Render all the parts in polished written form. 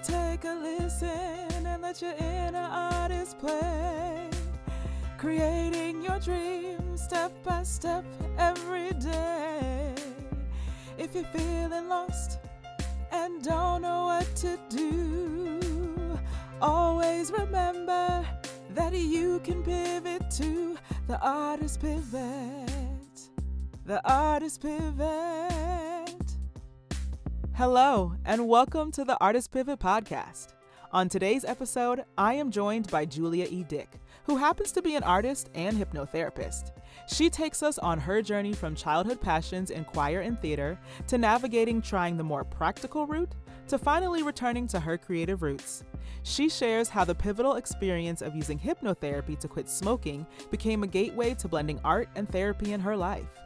take a listen and let your inner artist play, creating your dreams step by step every day. If you're feeling lost and don't know what to do, always remember that you can pivot to the artist pivot. The artist pivot. Hello, and welcome to the Artist Pivot podcast. On today's episode, I am joined by Julia E. Dyck, who happens to be an artist and hypnotherapist. She takes us on her journey from childhood passions in choir and theater to navigating trying the more practical route to finally returning to her creative roots. She shares how the pivotal experience of using hypnotherapy to quit smoking became a gateway to blending art and therapy in her life.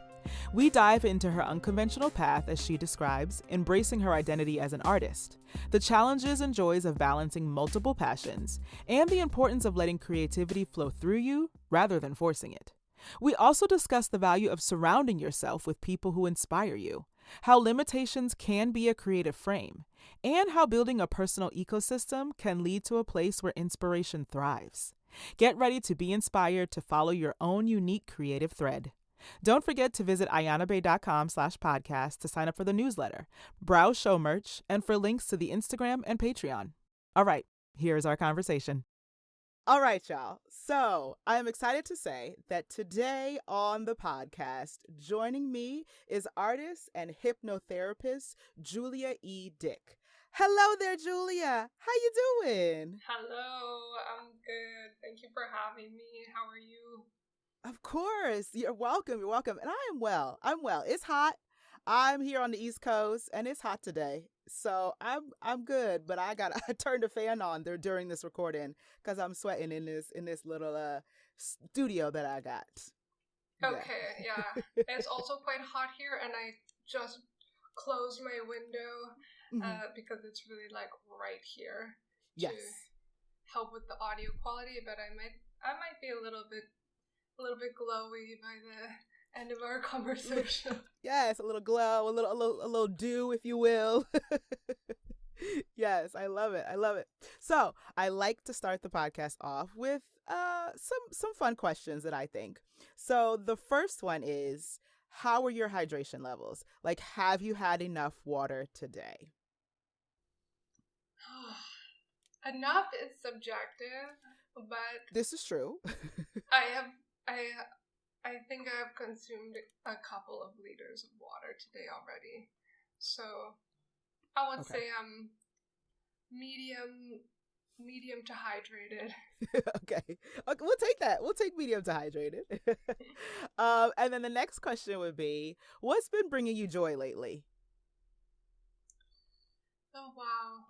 We dive into her unconventional path as she describes, embracing her identity as an artist, the challenges and joys of balancing multiple passions, and the importance of letting creativity flow through you rather than forcing it. We also discuss the value of surrounding yourself with people who inspire you, how limitations can be a creative frame, and how building a personal ecosystem can lead to a place where inspiration thrives. Get ready to be inspired to follow your own unique creative thread. Don't forget to visit ayanabay.com/podcast to sign up for the newsletter, browse show merch, and for links to the Instagram and Patreon. All right, here's our conversation. All right, y'all. So I'm excited to say that today on the podcast, joining me is artist and hypnotherapist Julia E. Dyck. Hello there, Julia. How you doing? Hello, I'm good. Thank you for having me. How are you? Of course. You're welcome. You're welcome. And I am well. I'm well. It's hot. I'm here on the East Coast and it's hot today. So I'm good, but I turned the fan on there during this recording because I'm sweating in this little studio that I got. Okay, yeah. It's also quite hot here and I just closed my window because it's really like right here to help with the audio quality, but I might be a little bit glowy by the end of our conversation. Yes, a little glow, a little dew, if you will. Yes, I love it. I love it. So I like to start the podcast off with some fun questions that I think. So the first one is, how are your hydration levels? Like, have you had enough water today? Enough is subjective, but this is true. I think I've consumed a couple of liters of water today already. So I would say I'm medium to hydrated. Okay, we'll take that. We'll take medium to hydrated. And then the next question would be, what's been bringing you joy lately? Oh, wow.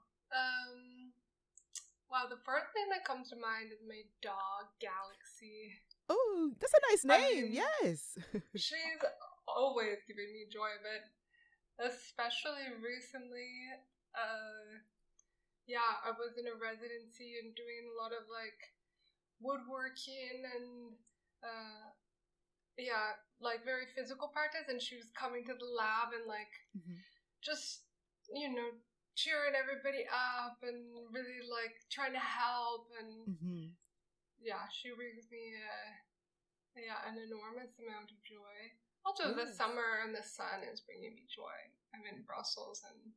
Wow, the first thing that comes to mind is my dog, Galaxy. Oh, that's a nice name. Yes. She's always giving me joy, but especially recently, I was in a residency and doing a lot of like woodworking and like very physical practice, and she was coming to the lab and like just, cheering everybody up and really like trying to help, and she brings me an enormous amount of joy. Also, the summer and the sun is bringing me joy. I'm in Brussels, and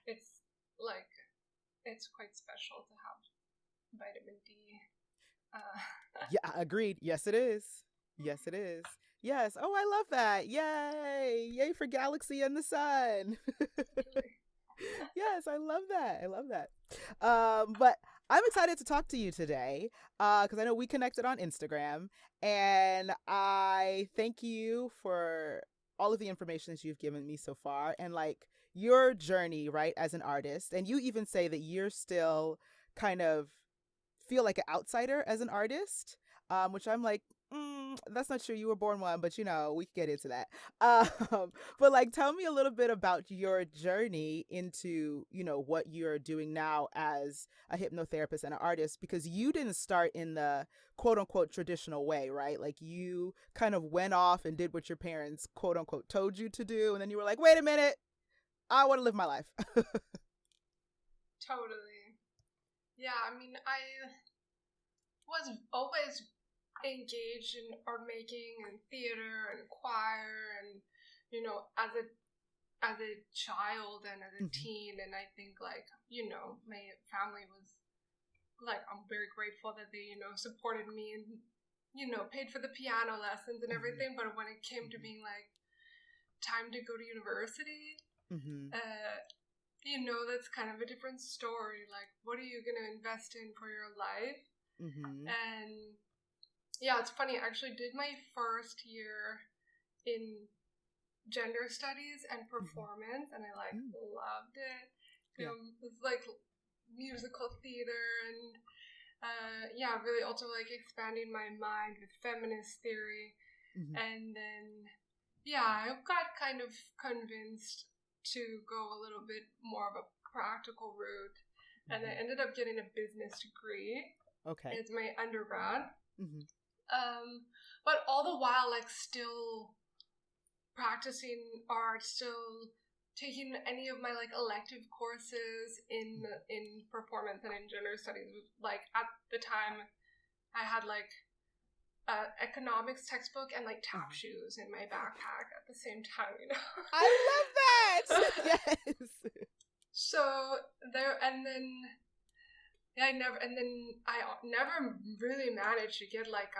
it's like it's quite special to have vitamin D. Yeah, agreed. Yes, it is. Yes, it is. Yes. Oh, I love that. Yay for Galaxy and the sun. Yes, I love that. I love that. But I'm excited to talk to you today because I know we connected on Instagram, and I thank you for all of the information that you've given me so far and like your journey, right, as an artist. And you even say that you're still kind of feel like an outsider as an artist, which I'm like, that's not true. You were born one, but we can get into that. But like, tell me a little bit about your journey into, what you're doing now as a hypnotherapist and an artist, because you didn't start in the quote unquote traditional way, right? Like you kind of went off and did what your parents quote unquote told you to do. And then you were like, wait a minute, I want to live my life. Totally. Yeah, I mean, I was always engaged in art making and theater and choir and, you know, as a child and as a teen. And I think, like, you know, my family was, like, I'm very grateful that they, you know, supported me and, you know, paid for the piano lessons and everything. But when it came to being, like, time to go to university, you know, that's kind of a different story. Like, what are you going to invest in for your life? And yeah, it's funny. I actually did my first year in gender studies and performance, and I like loved it. It was like musical theater, and yeah, really also like expanding my mind with feminist theory. And then yeah, I got kind of convinced to go a little bit more of a practical route, and I ended up getting a business degree. Okay, it's my undergrad. But all the while, like, still practicing art, still taking any of my, like, elective courses in performance and in gender studies. Like, at the time, I had, like, economics textbook and, like, tap shoes in my backpack at the same time, you know? I love that! Yes! So, there, and then... Yeah, I never really managed to get, like,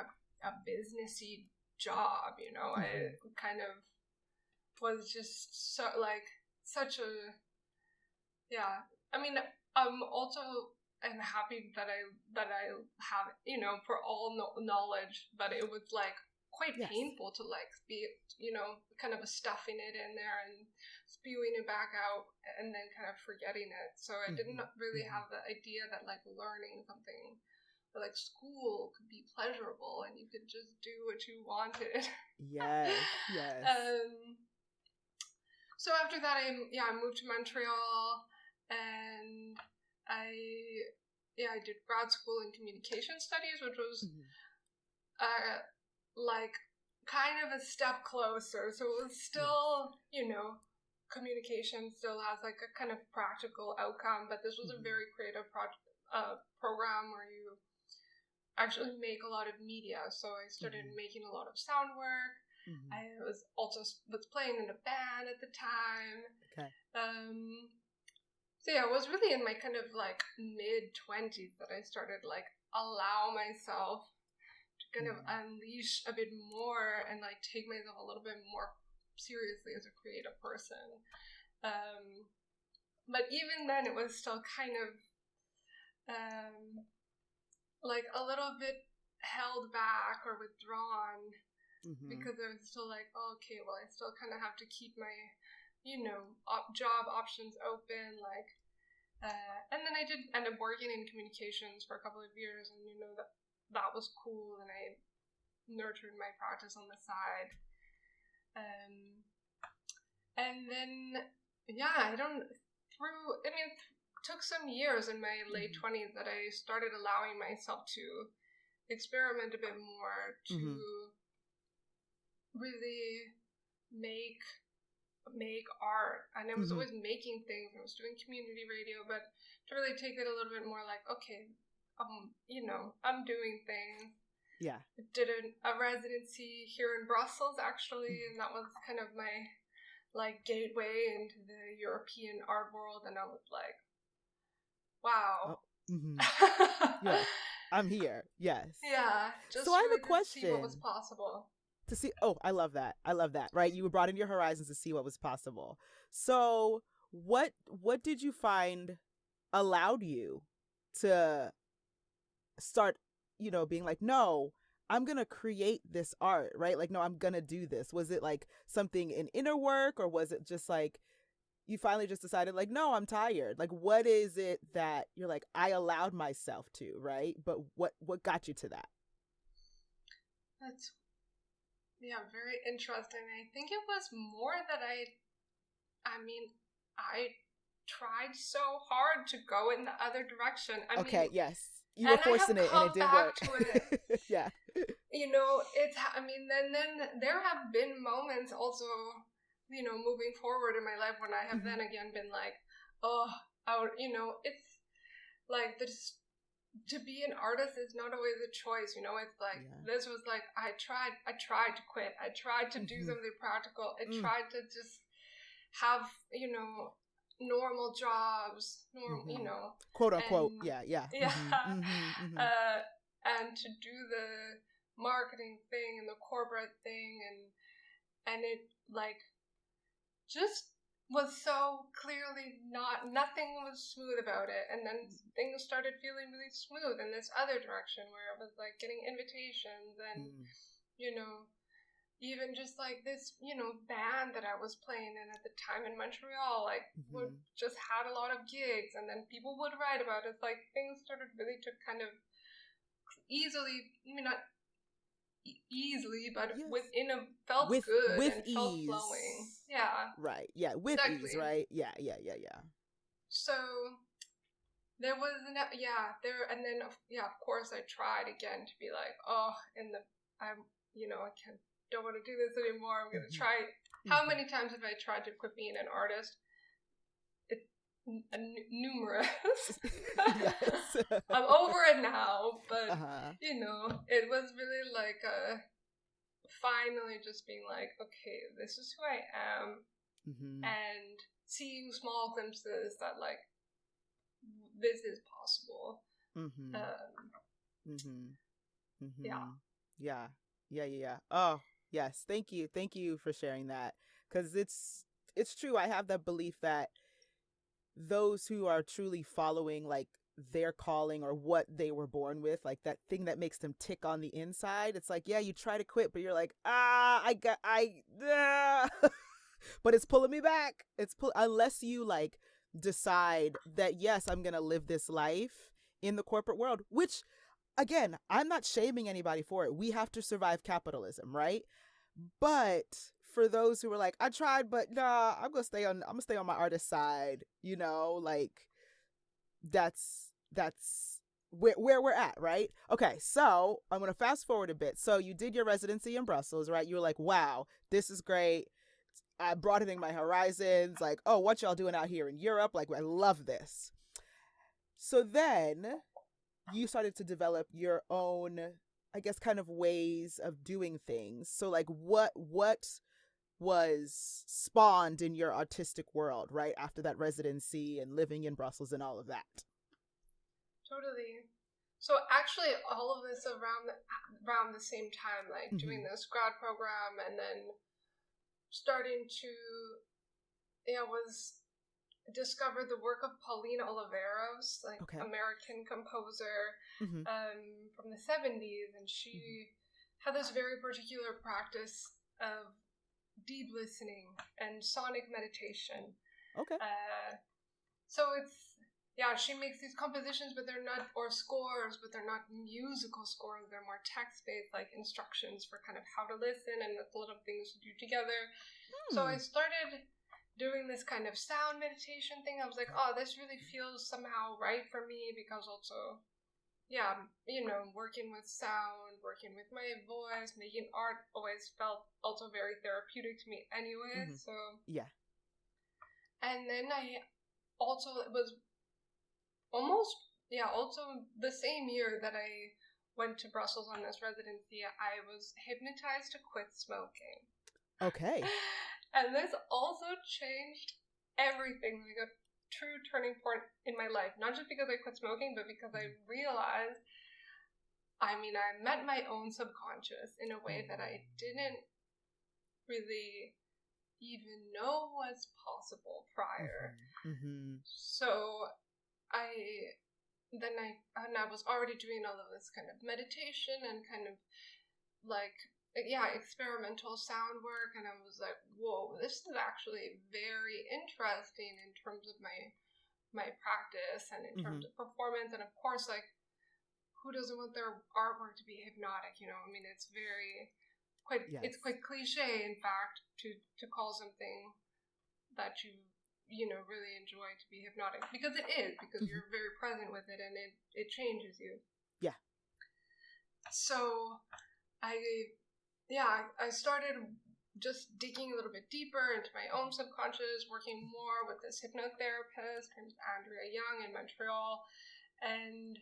a businessy job, you know. I kind of was just so, like, such a, yeah. I mean, I'm happy that I have, you know, for all knowledge, but it was, like, quite painful to, like, be, you know, kind of stuffing it in there and spewing it back out and then kind of forgetting it. So I didn't really have the idea that, like, learning something or, like, school could be pleasurable and you could just do what you wanted. Yes. So after that, I moved to Montreal, and I did grad school in communication studies, which was like kind of a step closer. So it was still, you know, communication still has, like, a kind of practical outcome, but this was a very creative program where you actually make a lot of media. So I started making a lot of sound work. I was playing in a band at the time. So yeah, it was really in my kind of, like, mid-20s that I started, like, allow myself to kind of unleash a bit more and, like, take myself a little bit more seriously as a creative person. But even then it was still kind of like a little bit held back or withdrawn because I was still like, oh, okay, well, I still kind of have to keep my, you know, job options open, like, and then I did end up working in communications for a couple of years, and, you know, that was cool, and I nurtured my practice on the side. And then, yeah, it took some years in my late 20s that I started allowing myself to experiment a bit more, to really make art. And I was always making things. I was doing community radio, but to really take it a little bit more like, okay, you know, I'm doing things. Yeah. I did a residency here in Brussels, actually, and that was kind of my, like, gateway into the European art world, and I was like, wow. Yeah, I'm here. Yes. Yeah. Just so I have a question. To see what was possible. I love that. Right? You broadened your horizons to see what was possible. So what did you find allowed you to start, you know, being like, no, I'm going to create this art, right? Like, no, I'm going to do this. Was it like something in inner work, or was it just like you finally just decided, like, no, I'm tired? Like, what is it that you're like, I allowed myself to, right? But what got you to that? That's, yeah, very interesting. I think it was more that I tried so hard to go in the other direction. Yes. You were forcing it and it didn't work. Yeah. You know, then there have been moments also, you know, moving forward in my life when I have then again been like, oh, you know, it's like this to be an artist is not always a choice, you know. It's like, this was like, I tried to quit. I tried to do something practical. I tried to just have, you know, normal jobs, you know, quote unquote. And, and to do the marketing thing and the corporate thing, and it like just was so clearly nothing was smooth about it. And then things started feeling really smooth in this other direction, where it was like getting invitations and, you know, even just like this, you know, band that I was playing in at the time in Montreal, like would just had a lot of gigs, and then people would write about it. It's like things started really to kind of easily, I mean, not easily, but within a felt good with and ease. Felt flowing. Yeah. Right. Yeah. With ease. Right. Yeah. So there was and then of course I tried again to be like, I don't want to do this anymore. I'm going to try. How many times have I tried to quit being an artist? Numerous. I'm over it now, but you know, it was really like finally just being like, okay, this is who I am, and seeing small glimpses that like this is possible. Yeah. Oh yes, thank you for sharing that, because it's true. I have that belief that those who are truly following like their calling or what they were born with, like that thing that makes them tick on the inside, it's like, yeah, you try to quit, but you're like, but it's pulling me back. Unless you like decide that, yes, I'm gonna live this life in the corporate world, which again, I'm not shaming anybody for it. We have to survive capitalism, right? But for those who are like, I tried, but nah, I'm gonna stay on my artist side, you know, like that's where we're at, right? Okay, so I'm gonna fast forward a bit. So you did your residency in Brussels, right? You were like, wow, this is great. I'm broadening my horizons. Like, oh, what y'all doing out here in Europe? Like, I love this. So then you started to develop your own, I guess, kind of ways of doing things. So like what was spawned in your artistic world right after that residency and living in Brussels and all of that? Totally. So actually all of this around the same time, like doing this grad program and then starting to discovered the work of Paulina Oliveros, like American composer from the 70s, and she had this very particular practice of deep listening and sonic meditation. Okay. So she makes these compositions, but they're not, or scores, but they're not musical scores. They're more text-based, like instructions for kind of how to listen and little things to do together. So I started doing this kind of sound meditation thing. I was like, oh, this really feels somehow right for me, because also, working with sound, working with my voice, making art always felt also very therapeutic to me anyway. So and then it was also the same year that I went to Brussels on this residency, I was hypnotized to quit smoking. Okay. And this also changed everything, like a true turning point in my life. Not just because I quit smoking, but because I realized, I met my own subconscious in a way that I didn't really even know was possible prior. So I was already doing all of this kind of meditation and kind of like experimental sound work, and I was like, whoa, this is actually very interesting in terms of my practice and in terms of performance. And of course, like, who doesn't want their artwork to be hypnotic, you know? I mean, it's it's quite cliche, in fact, to call something that you really enjoy to be hypnotic, because it is, because you're very present with it and it changes you. Yeah. So I started just digging a little bit deeper into my own subconscious, working more with this hypnotherapist named Andrea Young in Montreal. And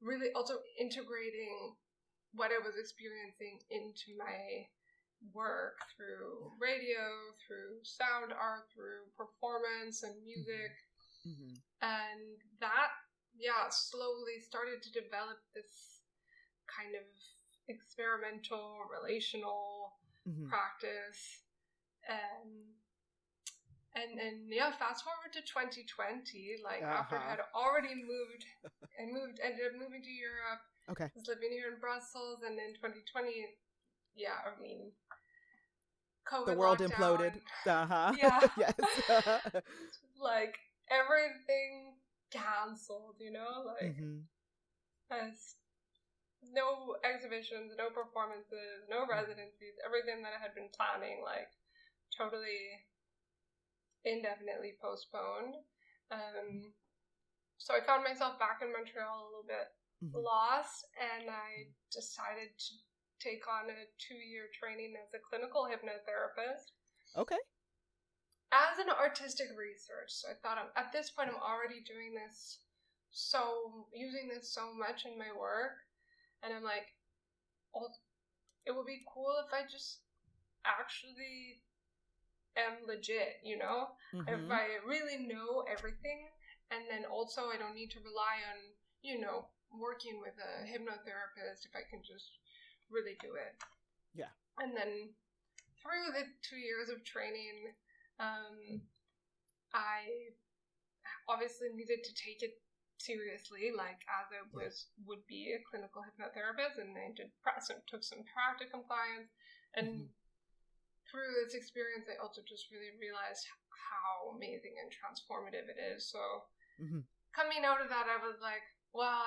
really also integrating what I was experiencing into my work through radio, through sound art, through performance and music. Mm-hmm. And that, yeah, slowly started to develop this kind of experimental, relational practice. And yeah, fast forward to 2020, like after I had already ended up moving to Europe. Okay. I was living here in Brussels, and in 2020, yeah, I mean, COVID the world lockdown. imploded. Yeah. Yes. Like everything canceled, you know, like as no exhibitions, no performances, no residencies, everything that I had been planning, like totally indefinitely postponed. So I found myself back in Montreal a little bit lost, and I decided to take on a 2-year training as a clinical hypnotherapist. Okay. As an artistic research. So I thought, at this point, I'm already doing this, using this so much in my work, and I'm like, oh, it would be cool if I just actually am legit, you know? If I really know everything, and then also I don't need to rely on, you know, working with a hypnotherapist, if I can just really do it. Yeah. And then through the 2 years of training, I obviously needed to take it seriously, like as I would be a clinical hypnotherapist, and I took some practicum clients, and through this experience, I also just really realized how amazing and transformative it is. So coming out of that, I was like, well,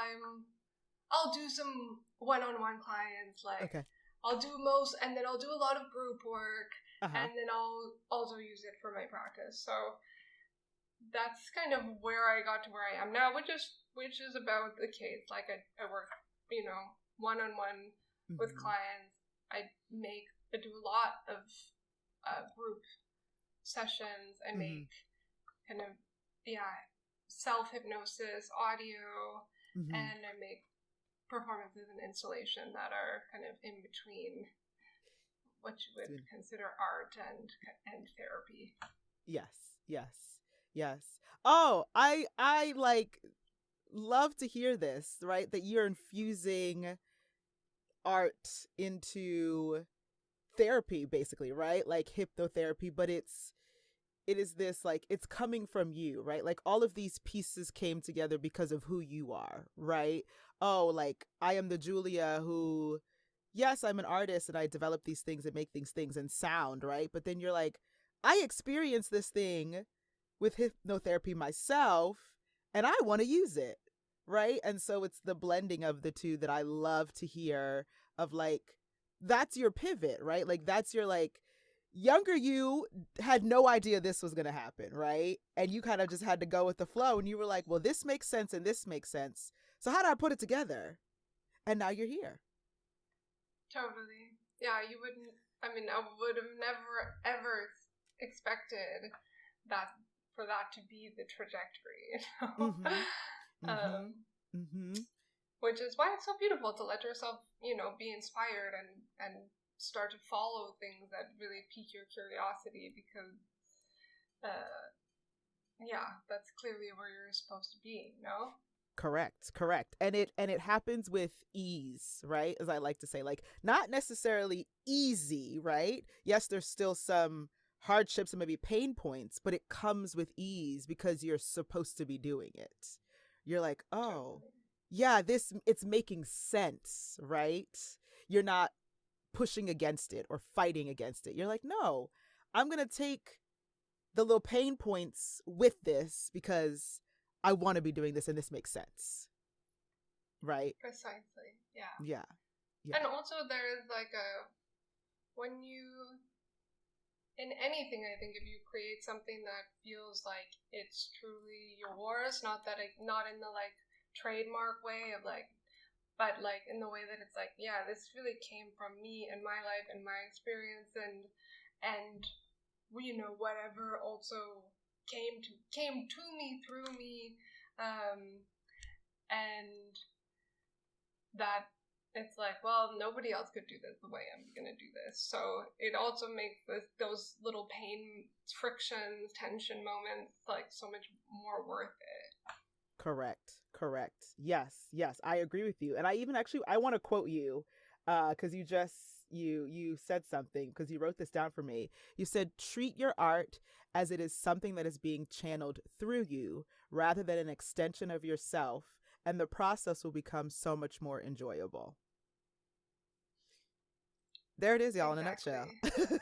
I'll do some one-on-one clients, like I'll do most, and then I'll do a lot of group work, and then I'll also use it for my practice. So that's kind of where I got to where I am now, which is about the case. Like I work, you know, one-on-one with clients. I do a lot of group sessions. I make kind of, self-hypnosis, audio, and I make performances and installation that are kind of in between what you would consider art and therapy. Yes. Oh, I like love to hear this, right? That you're infusing art into therapy, basically, right? Like hypnotherapy, but it is this, like, it's coming from you, right? Like all of these pieces came together because of who you are, right? Oh, like I am the Julia who, yes, I'm an artist and I develop these things and make these things and sound, right? But then you're like, I experienced this thing with hypnotherapy myself and I want to use it, right? And so it's the blending of the two that I love to hear, of like, that's your pivot, right? Like that's your, like, younger you had no idea this was going to happen, right? And you kind of just had to go with the flow, and you were like, well, this makes sense and this makes sense. So how do I put it together? And now you're here. Totally. Yeah, I would have never, ever expected that for that to be the trajectory, you know? Which is why it's so beautiful to let yourself, you know, be inspired and start to follow things that really pique your curiosity, because that's clearly where you're supposed to be, you know? Correct. And it happens with ease, right? As I like to say, like, not necessarily easy, right? Yes, there's still some hardships and maybe pain points, but it comes with ease because you're supposed to be doing it. You're like, oh, yeah, it's making sense, right? You're not pushing against it or fighting against it. You're like, no, I'm going to take the little pain points with this because I want to be doing this and this makes sense. Right? Precisely. Yeah. Yeah. And also there is like in anything, I think if you create something that feels like it's truly yours, not in the like trademark way of like, but like in the way that it's like, yeah, this really came from me and my life and my experience, and you know, whatever also came to me through me, and that it's like, well, nobody else could do this the way I'm going to do this. So it also makes those little pain, frictions, tension moments like so much more worth it. Correct. Yes, I agree with you. And I even actually, I want to quote you because you said something, because you wrote this down for me. You said, treat your art as it is something that is being channeled through you rather than an extension of yourself, and the process will become so much more enjoyable. There it is, y'all, Exactly. in a nutshell.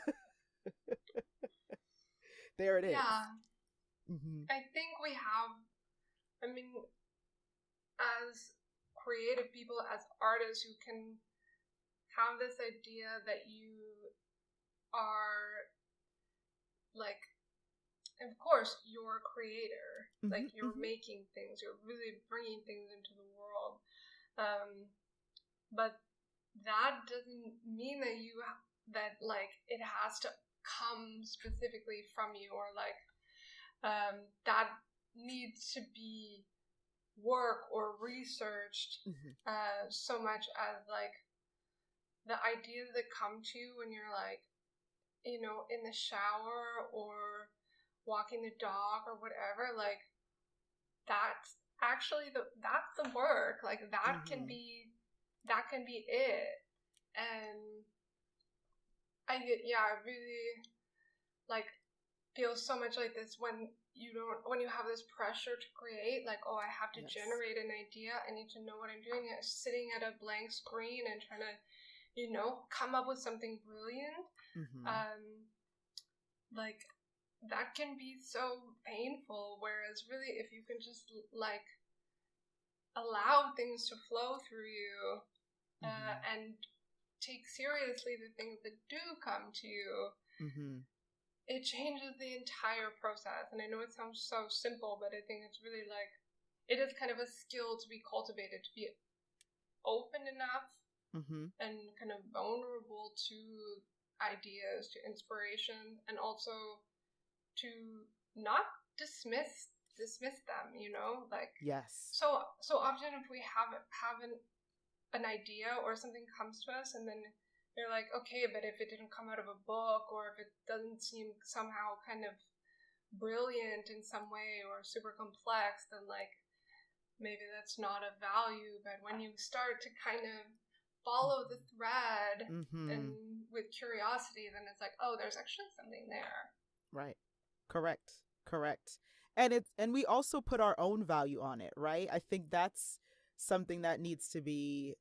There it is. Yeah. Mm-hmm. I think we have, I mean, as creative people, as artists who can have this idea that you are like, of course, you're a creator. Mm-hmm. Like, you're mm-hmm. making things. You're really bringing things into the world. But that doesn't mean that it has to come specifically from you, or like that needs to be work or researched so much as like the ideas that come to you when you're like, you know, in the shower or walking the dog or whatever, like that's actually that's the work. Like that can be it. And I really like feel so much like this when you have this pressure to create, like, oh, I have to generate an idea, I need to know what I'm doing. Sitting at a blank screen and trying to, you know, come up with something brilliant. Like that can be so painful, whereas really if you can just like allow things to flow through you and take seriously the things that do come to you, it changes the entire process. And I know it sounds so simple, but I think it's really like, it is kind of a skill to be cultivated, to be open enough and kind of vulnerable to ideas, to inspiration, and also to not dismiss them, you know, like so often if we have an idea or something comes to us and then you're like, okay, but if it didn't come out of a book, or if it doesn't seem somehow kind of brilliant in some way or super complex, then like maybe that's not of value. But when you start to kind of follow the thread and with curiosity, then it's like, oh, there's actually something there. Right. Correct. And we also put our own value on it, right? I think that's something that needs to be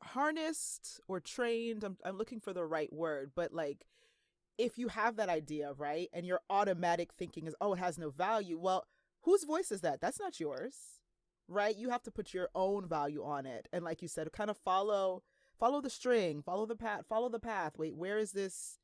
harnessed or trained. I'm looking for the right word, but like, if you have that idea, right, and your automatic thinking is, oh, it has no value, well, whose voice is that? That's not yours, right? You have to put your own value on it, and like you said, kind of follow the string, follow the path. Wait, where is this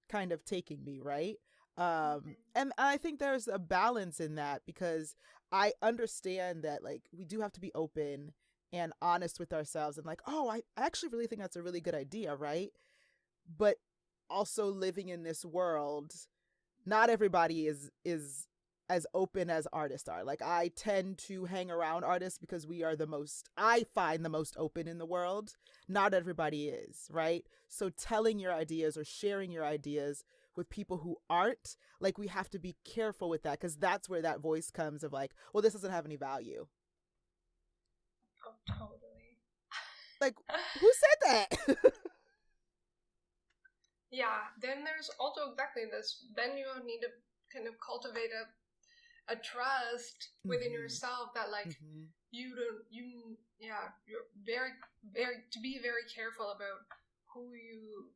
kind of taking me, right? And I think there's a balance in that, because I understand that like we do have to be open and honest with ourselves and like, oh, I actually really think that's a really good idea, right? But also living in this world, not everybody is as open as artists are. Like I tend to hang around artists because I find the most open in the world. Not everybody is, right? So telling your ideas or sharing your ideas with people who aren't, like, we have to be careful with that, because that's where that voice comes of like, well, this doesn't have any value. Oh, totally. Like, who said that? Yeah, then there's also exactly this. Then you need to kind of cultivate a trust within yourself that like you're very, very, to be very careful about who you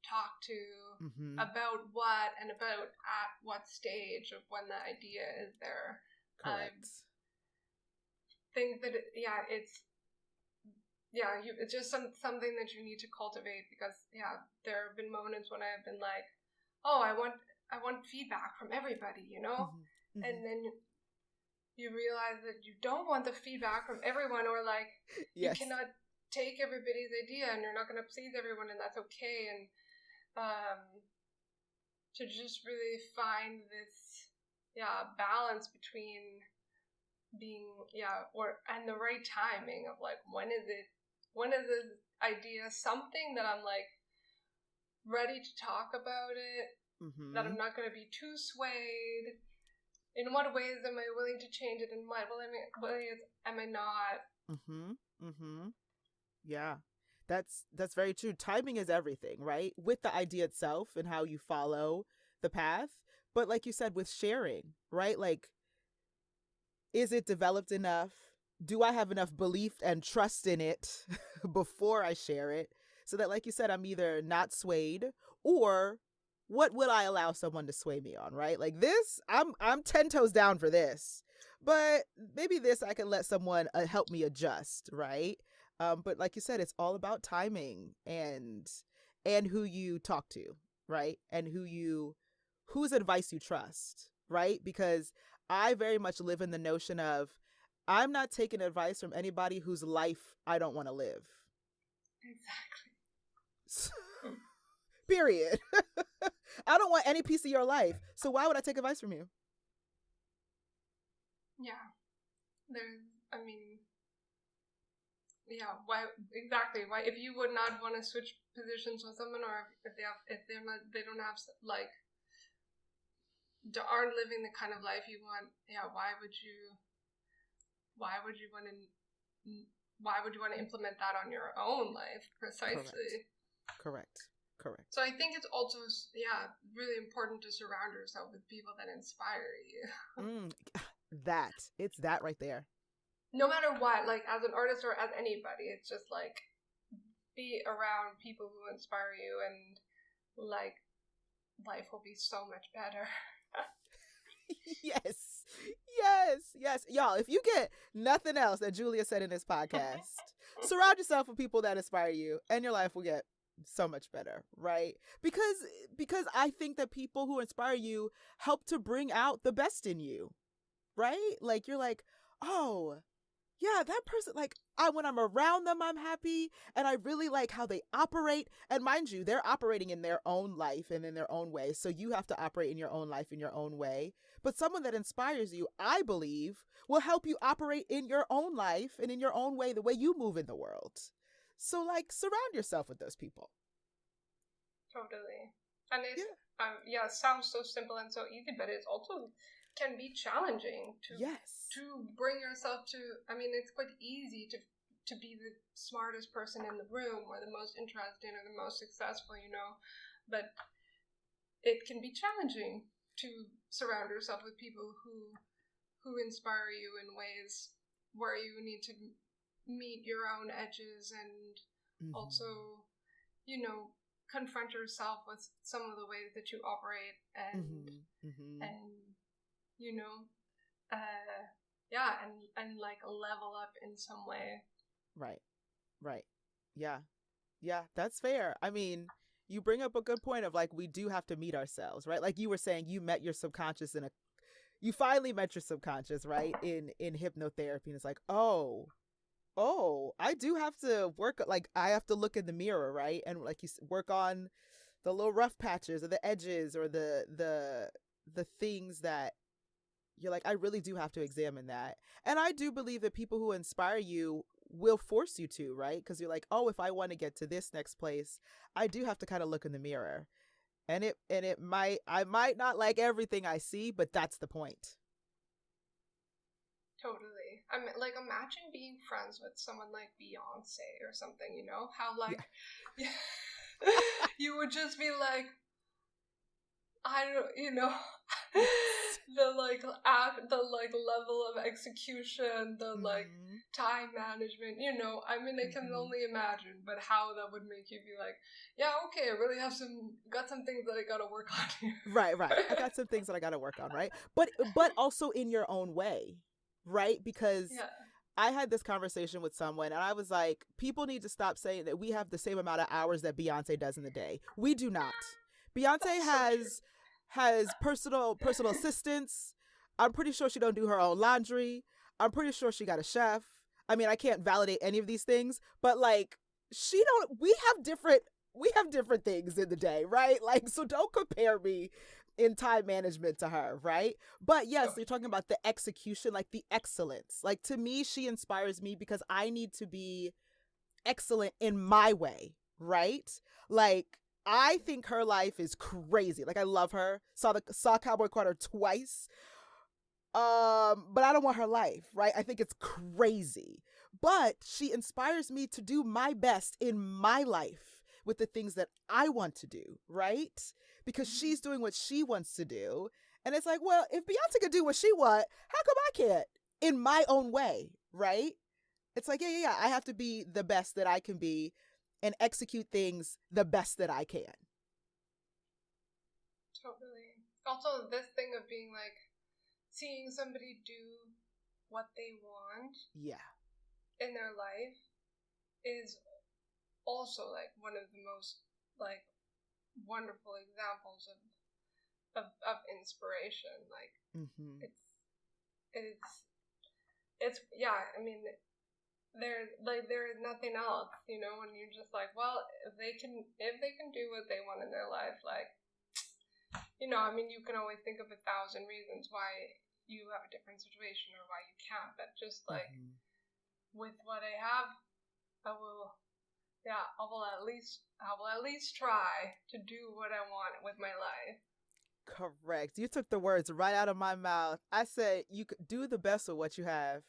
talk to about what and about at what stage of when the idea is there. Correct. Think that it's just something that you need to cultivate, because there have been moments when I've been like, oh, I want feedback from everybody, you know, and then you realize that you don't want the feedback from everyone, or like you cannot take everybody's idea and you're not going to please everyone, and that's okay. And to just really find this balance between being, and the right timing of like, when is the idea something that I'm like ready to talk about it, that I'm not going to be too swayed. In what ways am I willing to change it? In what ways am I not? Yeah, that's very true. Timing is everything, right? With the idea itself and how you follow the path. But like you said, with sharing, right? Like, is it developed enough? Do I have enough belief and trust in it before I share it? So that, like you said, I'm either not swayed, or what would I allow someone to sway me on, right? Like this, I'm 10 toes down for this, but maybe this I can let someone help me adjust, right? But like you said, it's all about timing and who you talk to, right? And whose advice you trust, right? Because I very much live in the notion of, I'm not taking advice from anybody whose life I don't want to live. Exactly. Period. I don't want any piece of your life. So why would I take advice from you? Yeah. Why exactly? Why, if you would not want to switch positions with someone, or if they don't have like, aren't living the kind of life you want, why would you want to implement that on your own life? Precisely. Correct. So I think it's also really important to surround yourself with people that inspire you. It's that right there. No matter what, like as an artist or as anybody, it's just like, be around people who inspire you, and like life will be so much better. Yes. Y'all, if you get nothing else that Julia said in this podcast, surround yourself with people that inspire you, and your life will get so much better, right? Because I think that people who inspire you help to bring out the best in you, right? Like, you're like, oh yeah, that person, like, when I'm around them, I'm happy, and I really like how they operate. And mind you, they're operating in their own life and in their own way, so you have to operate in your own life in your own way. But someone that inspires you, I believe, will help you operate in your own life and in your own way, the way you move in the world. So, like, surround yourself with those people. Totally. And it sounds so simple and so easy, but it's also can be challenging to bring yourself to, it's quite easy to be the smartest person in the room, or the most interesting, or the most successful, but it can be challenging to surround yourself with people who inspire you in ways where you need to meet your own edges, and also, confront yourself with some of the ways that you operate, and and like level up in some way. Right. Yeah, that's fair. I mean, you bring up a good point of, like, we do have to meet ourselves, right? Like you were saying, you met your subconscious you finally met your subconscious, right? In hypnotherapy. And it's like, oh, I do have to work, like, I have to look in the mirror, right? And like you work on the little rough patches or the edges or the things that you're like, I really do have to examine that. And I do believe that people who inspire you will force you to, right? Because you're like, oh, if I want to get to this next place, I do have to kind of look in the mirror. And I might not like everything I see, but that's the point. Totally. I mean, like, imagine being friends with someone like Beyonce or something, how, like, you would just be like, I don't, the level of execution, the like time management, I can only imagine, but how that would make you be like, yeah, okay, I really got some things that I gotta work on here. Right. I got some things that I gotta work on, right? But also in your own way, right? Because I had this conversation with someone, and I was like, people need to stop saying that we have the same amount of hours that Beyonce does in the day. We do not. Beyonce has personal assistants. I'm pretty sure she don't do her own laundry. I'm pretty sure she got a chef. I mean, I can't validate any of these things, but like, we have different things in the day, right? Like, so don't compare me. in time management to her, right? But yes, you're talking about the execution, like the excellence. Like to me, she inspires me because I need to be excellent in my way, right? Like I think her life is crazy. Like I love her. Saw Cowboy Carter twice. But I don't want her life, right? I think it's crazy. But she inspires me to do my best in my life with the things that I want to do, right? Because she's doing what she wants to do. And it's like, well, if Beyonce could do what she want, how come I can't in my own way, right? It's like, yeah. I have to be the best that I can be and execute things the best that I can. Totally. Also, this thing of being like, seeing somebody do what they want in their life is also like one of the most like wonderful examples of inspiration. Like it's yeah, I mean there is nothing else, you know, when you're just like, well, if they can do what they want in their life, like, you know, I mean, you can always think of 1,000 reasons why you have a different situation or why you can't, but just like with what I have, I will at least try to do what I want with my life. Correct. You took the words right out of my mouth. I said you could do the best with what you have.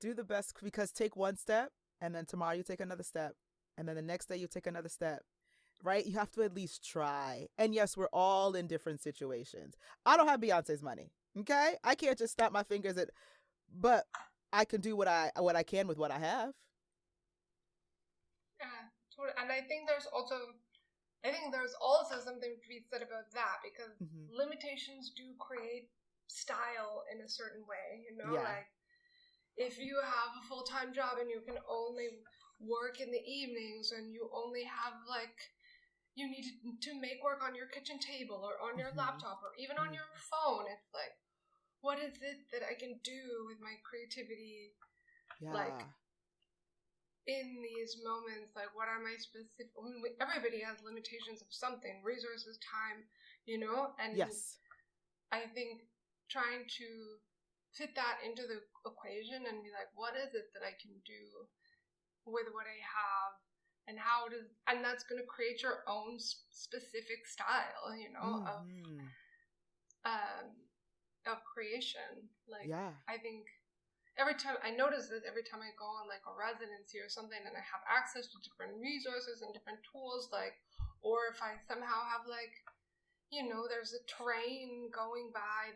Do the best, because take one step and then tomorrow you take another step and then the next day you take another step. Right? You have to at least try. And yes, we're all in different situations. I don't have Beyonce's money. Okay? I can't just snap my fingers but I can do what I can with what I have. Yeah, totally. And I think there's also something to be said about that, because limitations do create style in a certain way, you know? Like if you have a full-time job and you can only work in the evenings and you only have like, you need to make work on your kitchen table or on your laptop or even on your phone. It's like, what is it that I can do with my creativity? Like in these moments, like what are my specific, I mean, everybody has limitations of something, resources, time, you know? And I think trying to fit that into the equation and be like, what is it that I can do with what I have? And that's going to create your own specific style, you know, of creation. Like, I think I notice this every time I go on like a residency or something and I have access to different resources and different tools, like, or if I somehow have like, you know, there's a train going by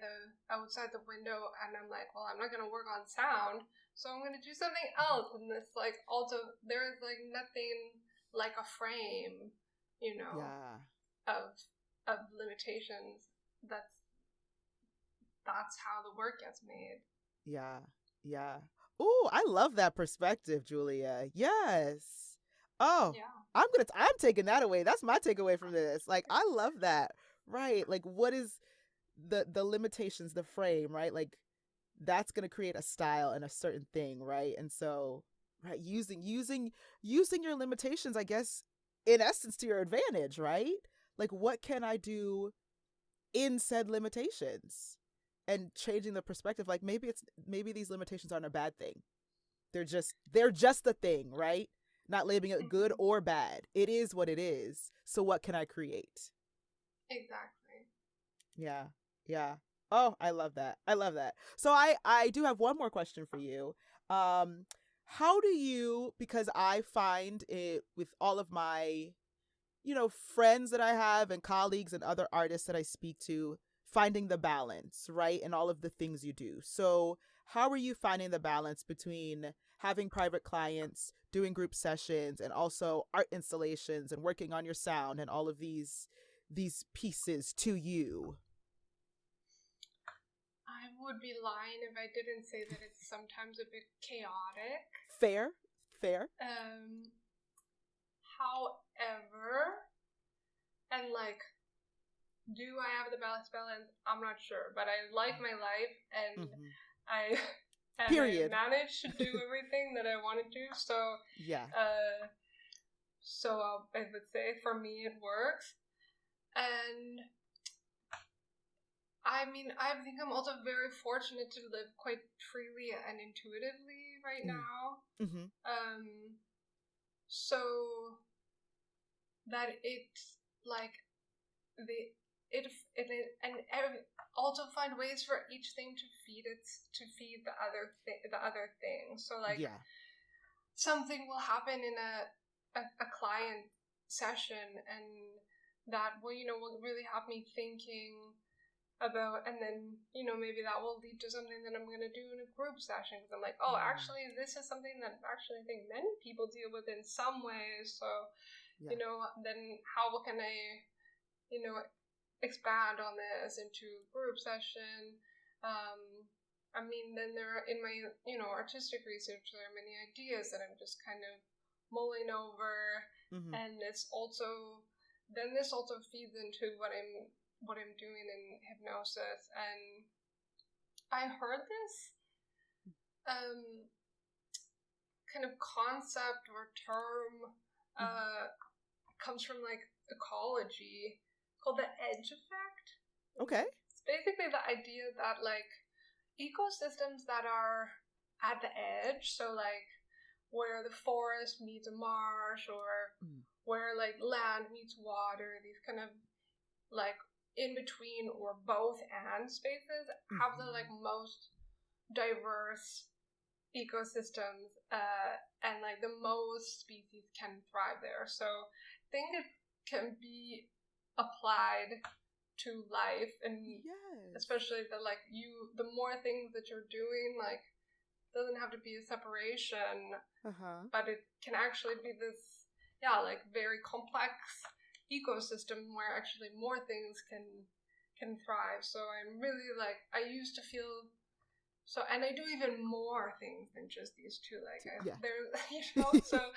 outside the window and I'm like, well, I'm not going to work on sound, so I'm going to do something else. And this like, also there is like nothing like a frame, you know, of limitations. That's how the work gets made. Yeah. Ooh, I love that perspective, Julia. Yes. Oh, yeah. I'm taking that away. That's my takeaway from this. Like, I love that. Right. Like, what is the limitations, the frame, right? Like, that's going to create a style and a certain thing, right? And so, right, using your limitations, I guess, in essence, to your advantage, right? Like, what can I do in said limitations? And changing the perspective, like maybe these limitations aren't a bad thing. They're just a thing, right? Not labeling it good or bad. It is what it is. So what can I create? Exactly. Yeah. Oh, I love that. So I do have one more question for you. How do you, because I find it with all of my, you know, friends that I have and colleagues and other artists that I speak to, finding the balance, right? And all of the things you do. So how are you finding the balance between having private clients, doing group sessions, and also art installations and working on your sound and all of these pieces to you? I would be lying if I didn't say that it's sometimes a bit chaotic. Fair. However, and like, do I have the best balance? I'm not sure, but I like my life, and I managed to do everything that I wanted to. So so I would say for me it works. And I mean, I think I'm also very fortunate to live quite freely and intuitively right now. Mm-hmm. So that it's like also find ways for each thing to feed the other thing. So like Yeah. something will happen in a client session, and that will will really have me thinking about, and then maybe that will lead to something that I'm going to do in a group session, because I'm like, oh, actually this is something that actually I think many people deal with in some ways. So then how can I expand on this into group session. I mean, then there are, in my artistic research, there are many ideas that I'm just kind of mulling over, and this also feeds into what I'm doing in hypnosis. And I heard this kind of concept or term comes from like ecology, called the edge effect. Okay. It's basically the idea that like ecosystems that are at the edge, so like where the forest meets a marsh, or where like land meets water, these kind of like in between or both and spaces have the like most diverse ecosystems, and like the most species can thrive there. So I think it can be applied to life, and especially the more things that you're doing, like doesn't have to be a separation, but it can actually be this like very complex ecosystem where actually more things can thrive. So I'm really like, I used to feel so, and I do even more things than just these two. Like there's so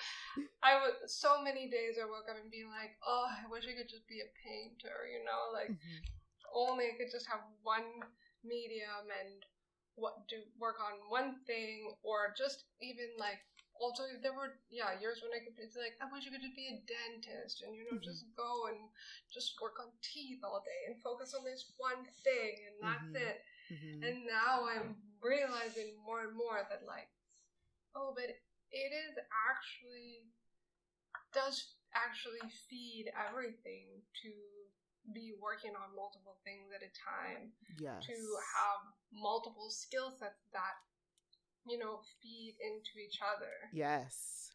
so many days I woke up and being like, oh, I wish I could just be a painter, like only I could just have one medium and work on one thing, or just even like, also there were years when I could be like, I wish I could just be a dentist and just go and just work on teeth all day and focus on this one thing, and that's it. And now I'm realizing more and more that like, oh, but it does actually feed everything to be working on multiple things at a time. Yes. To have multiple skill sets that feed into each other. Yes.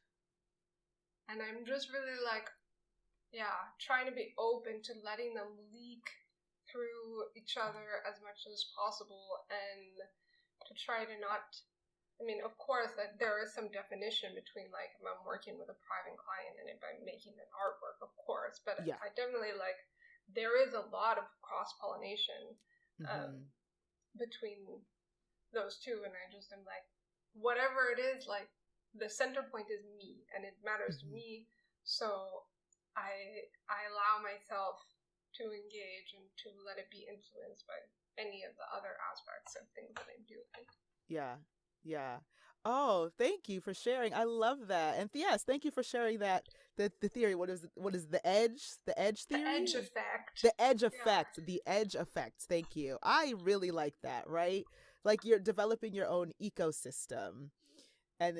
And I'm just really like, trying to be open to letting them leak through each other as much as possible, and to try to not, I mean, of course that there is some definition between like if I'm working with a private client and if I'm making an artwork, of course, but I definitely like, there is a lot of cross-pollination between those two, and I just am like, whatever it is, like the center point is me, and it matters to me, so I allow myself to engage and to let it be influenced by any of the other aspects of things that I'm doing. Yeah. Oh, thank you for sharing. I love that. And yes, thank you for sharing that. The theory. What is the edge? The edge theory? The edge effect. The edge effect. The edge effect. Thank you. I really like that, right? Like you're developing your own ecosystem, and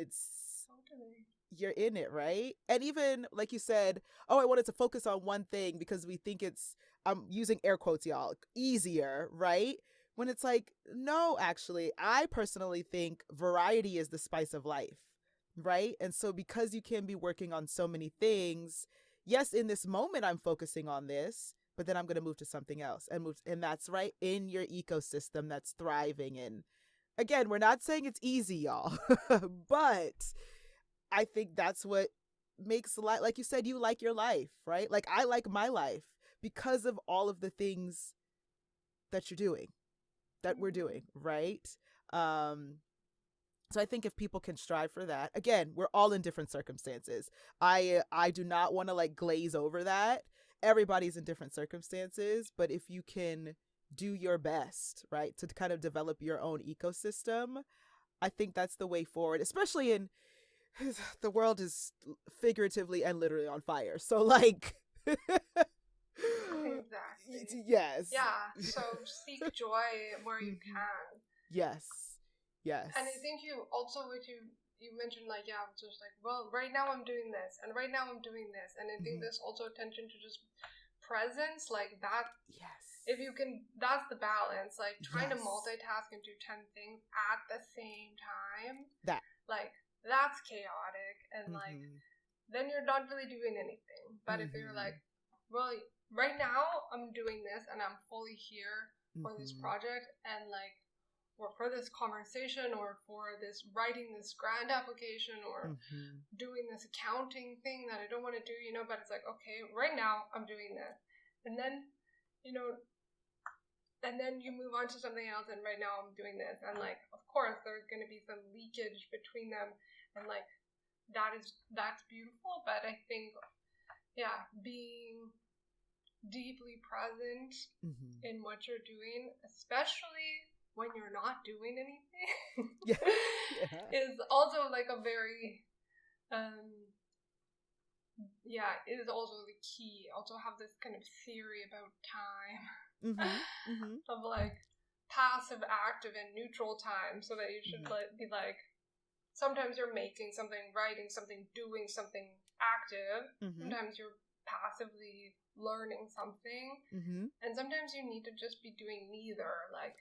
you're in it, right? And even like you said, oh, I wanted to focus on one thing because we think it's, I'm using air quotes, y'all, easier, right? When it's like, no, actually, I personally think variety is the spice of life, right? And so because you can be working on so many things, yes, in this moment, I'm focusing on this, but then I'm going to move to something else and that's right in your ecosystem that's thriving. And again, we're not saying it's easy, y'all, but I think that's what makes life, like you said, you like your life, right? Like I like my life because of all of the things that you're doing, that we're doing, right? So I think if people can strive for that, again, we're all in different circumstances. I do not want to like glaze over that. Everybody's in different circumstances, but if you can do your best, right, to kind of develop your own ecosystem, I think that's the way forward, especially in the world is figuratively and literally on fire. So like Exactly. Yes. Yeah. So seek joy where you can. Yes. Yes. And I think you also, what you mentioned, like, yeah, just like, well, right now I'm doing this, and right now I'm doing this. And I think there's also attention to just presence, like that. Yes. If you can, that's the balance. Like trying to Yes. multitask and do 10 things at the same time. That. Like, that's chaotic. And like, then you're not really doing anything. But if you're like, well, right now I'm doing this and I'm fully here for this project and like, or for this conversation or for this writing this grant application or doing this accounting thing that I don't want to do, you know, but it's like, okay, right now I'm doing this. And then, you know, and then you move on to something else and right now I'm doing this. And like, of course, there's going to be some leakage between them. And like, that's beautiful. But I think, yeah, being deeply present in what you're doing, especially when you're not doing anything, is also like a very, it is also the key. I also have this kind of theory about time of like passive, active, and neutral time, so that you should be like, sometimes you're making something, writing something, doing something active. Sometimes you're passively learning something, and sometimes you need to just be doing neither, like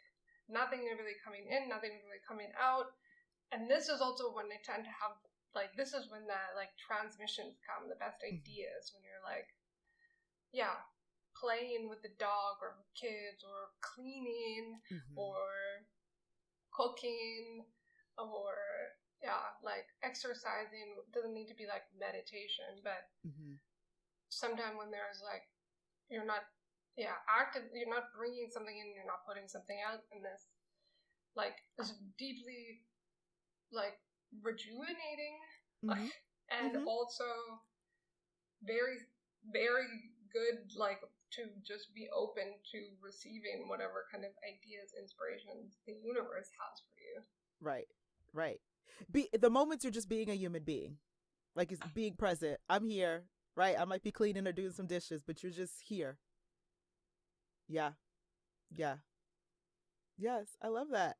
nothing really coming in, nothing really coming out. And this is also when I tend to have, like, this is when the, like, transmissions come, the best ideas, when you're, like, yeah, playing with the dog or kids or cleaning or cooking or, yeah, like, exercising. It doesn't need to be, like, meditation, but sometime when there's, like, you're not active, you're not bringing something in, you're not putting something out, and this, like, is deeply, like, rejuvenating, like, and also very, very good, like, to just be open to receiving whatever kind of ideas, inspirations the universe has for you. Right. The moments you're just being a human being, like, it's being present. I'm here, right? I might be cleaning or doing some dishes, but you're just here. Yeah. Yes, I love that.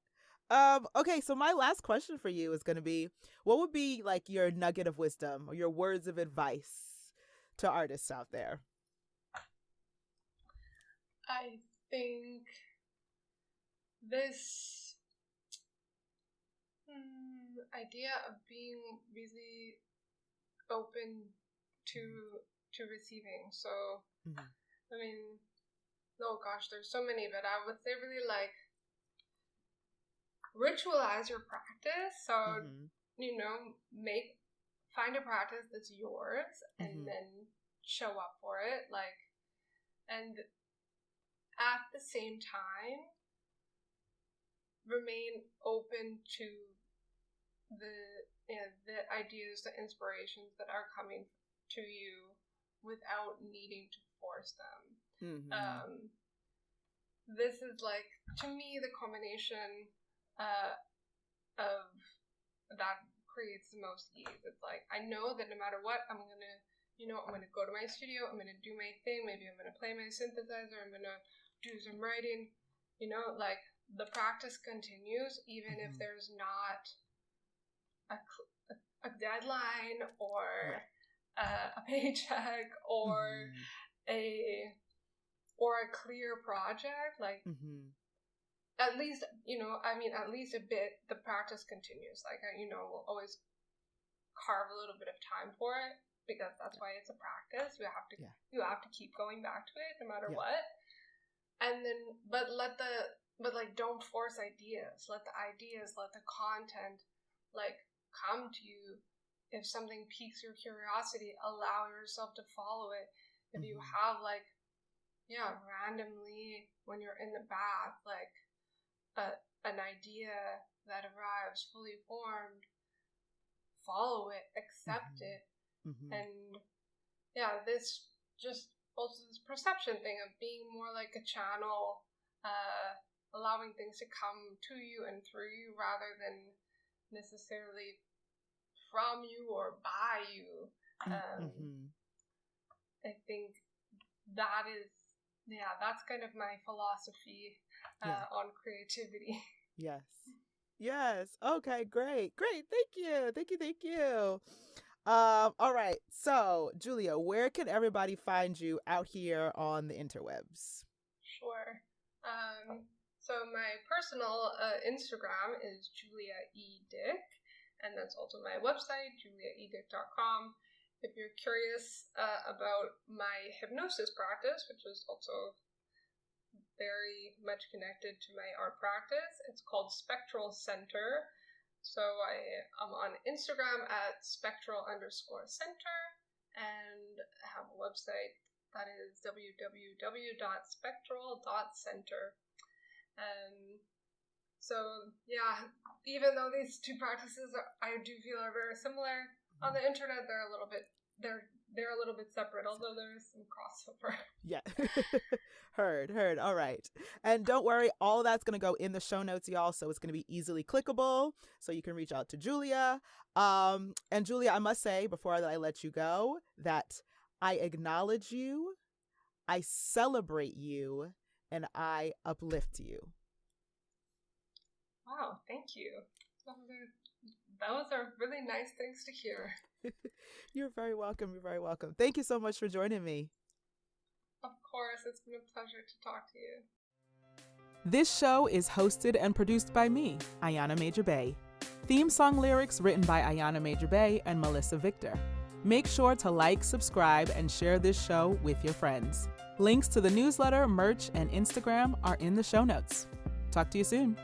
Okay, so my last question for you is going to be, what would be like your nugget of wisdom or your words of advice to artists out there? I think this idea of being really open to receiving. So, I mean, oh gosh, there's so many, but I would say really like ritualize your practice. So, you know, find a practice that's yours and then show up for it. Like, and at the same time, remain open to the ideas, the inspirations that are coming to you without needing to force them. This is like, to me, the combination of that creates the most ease. It's like, I know that no matter what, I'm gonna go to my studio, I'm gonna do my thing, maybe I'm gonna play my synthesizer, I'm gonna do some writing, you know, like, the practice continues even if there's not a deadline or a paycheck or a clear project, like, at least, you know, I mean, at least a bit, the practice continues. Like, you know, we'll always carve a little bit of time for it, because that's why it's a practice. You have to keep going back to it no matter what. And then, but don't force ideas. Let the content, like, come to you. If something piques your curiosity, allow yourself to follow it. If you have, like, randomly when you're in the bath, like, an idea that arrives fully formed, follow it, accept it. And this just also this perception thing of being more like a channel, allowing things to come to you and through you rather than necessarily from you or by you. I think that is Yeah, that's kind of my philosophy on creativity. Yes. Yes. Okay, great. Great. Thank you. Thank you. Thank you. All right. So, Julia, where can everybody find you out here on the interwebs? Sure. So my personal Instagram is Julia E. Dyck, and that's also my website, juliaedick.com. If you're curious about my hypnosis practice, which is also very much connected to my art practice, it's called Spectral Center. So I'm on Instagram at spectral_center and have a website that is www.spectral.center. So yeah, even though these two practices I do feel are very similar, on the internet they're a little bit separate, although there is some crossover. Yeah. Heard. All right. And don't worry, all of that's going to go in the show notes, y'all. So it's going to be easily clickable. So you can reach out to Julia. And Julia, I must say before I let you go that I acknowledge you, I celebrate you, and I uplift you. Wow, thank you. Those are really nice things to hear. You're very welcome. You're very welcome. Thank you so much for joining me. Of course, it's been a pleasure to talk to you. This show is hosted and produced by me, Ayana Major Bay. Theme song lyrics written by Ayana Major Bay and Melissa Victor. Make sure to like, subscribe, and share this show with your friends. Links to the newsletter, merch, and Instagram are in the show notes. Talk to you soon.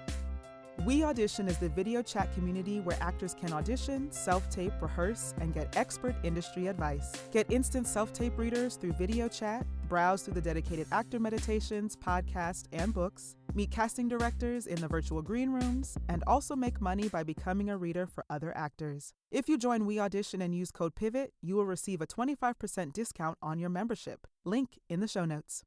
We Audition is the video chat community where actors can audition, self-tape, rehearse, and get expert industry advice. Get instant self-tape readers through video chat, browse through the dedicated actor meditations, podcasts, and books, meet casting directors in the virtual green rooms, and also make money by becoming a reader for other actors. If you join We Audition and use code PIVOT, you will receive a 25% discount on your membership. Link in the show notes.